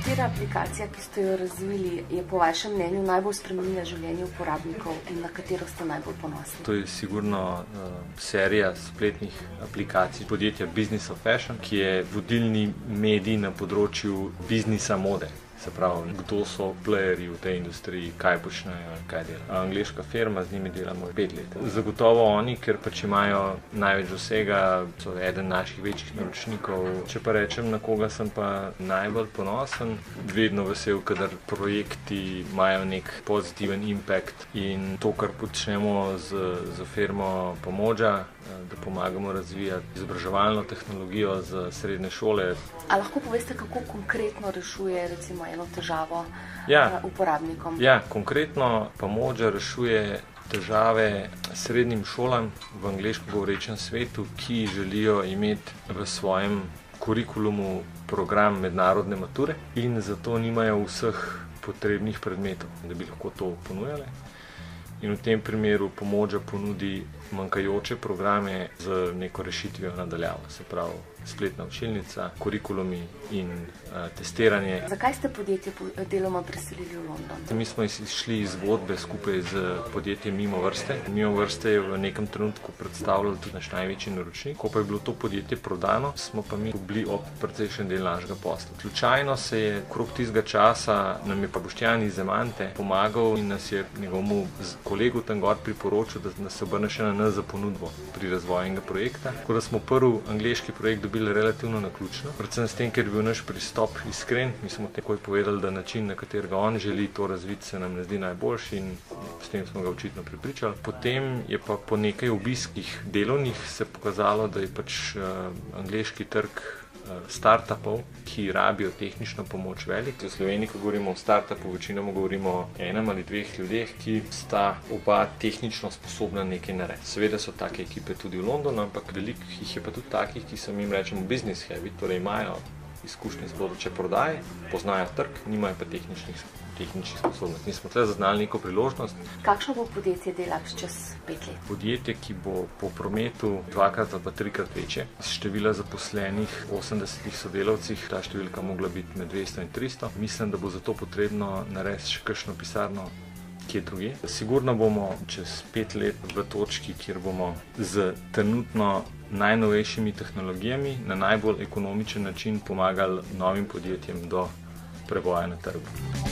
Katera aplikacija, ki ste jo razvili, je po vašem mnenju najbolj spremenila življenje uporabnikov in na katero ste najbolj ponosni? To je sigurno serija spletnih aplikacij podjetja Business of Fashion, ki je vodilni medij na področju biznisa mode. Se pravi, kdo so playerji v tej industriji, kaj počnejo, kaj delajo. Angleška firma, z njimi delamo 5 let. Zagotovo oni, ker pač imajo največ vsega, so eden naših večjih naročnikov. Če pa rečem, na koga sem pa najbolj ponosen, vedno vesel, kadar projekti imajo nek pozitiven impact in to, kar počnemo z firmo Pomoža, da pomagamo razvijati izobraževalno tehnologijo za srednje šole. A lahko poveste, kako konkretno rešuje recimo eno težavo uporabnikom? Ja, konkretno Pomoža rešuje težave srednjim šolam v angleško govorečem svetu, ki želijo imeti v svojem kurikulumu program mednarodne mature in zato nimajo vseh potrebnih predmetov, da bi lahko to ponujali. In v tem primeru Pomoža ponudi manjkajoče programe z neko rešitvijo nadaljavo, se pravi spletna učilnica, kurikulumi in testiranje. Zakaj ste podjetje deloma preselili v London? Mi smo izšli iz zgodbe skupaj z podjetjem Mimovrste. Mimovrste je v nekem trenutku predstavljalo tudi naš največji naročnik. Ko pa je bilo to podjetje prodano, smo pa mi bili ob precejšen del našega posla. Slučajno se je okrog tistega časa nam je pa Boštjan iz Zemante pomagal in nas je njegovemu kolegu tam gor priporočil, da nas se obrne še na nas za ponudbo pri razvoju enega projekta. Tako da smo prvi angleški projekt dobili relativno naključno. Predvsem s tem, ker je bil naš pristop iskren. Mi smo takoj povedali, da način, na katerega on želi to razviti, se nam ne zdi najboljši in s tem smo ga očitno prepričali. Potem je pa po nekaj obiskih delovnih se pokazalo, da je pač angleški trg startupov, ki rabijo tehnično pomoč velik. V Sloveniji, ko govorimo o startupu, večinoma govorimo o enem ali dveh ljudeh, ki sta oba tehnično sposobna nekaj narediti. Seveda so take ekipe tudi v Londonu, ampak veliko jih je pa tudi takih, ki so jim rečemo business heavy, torej imajo izkušnje z področja prodaje, poznajo trg, nimajo pa tehničnih sposobnosti. Mi smo tukaj zaznali neko priložnost. Kakšno bo podjetje delati čez 5 let? Podjetje, ki bo po prometu 2-krat ali pa 3-krat večje, z števila zaposlenih 80 sodelavcih, ta številka mogla biti med 200 in 300. Mislim, da bo zato potrebno narediti še kakšno pisarno kje drugje. Sigurno bomo čez 5 let v točki, kjer bomo z trenutno najnovejšimi tehnologijami na najbolj ekonomičen način pomagali novim podjetjem do preboja na trgu.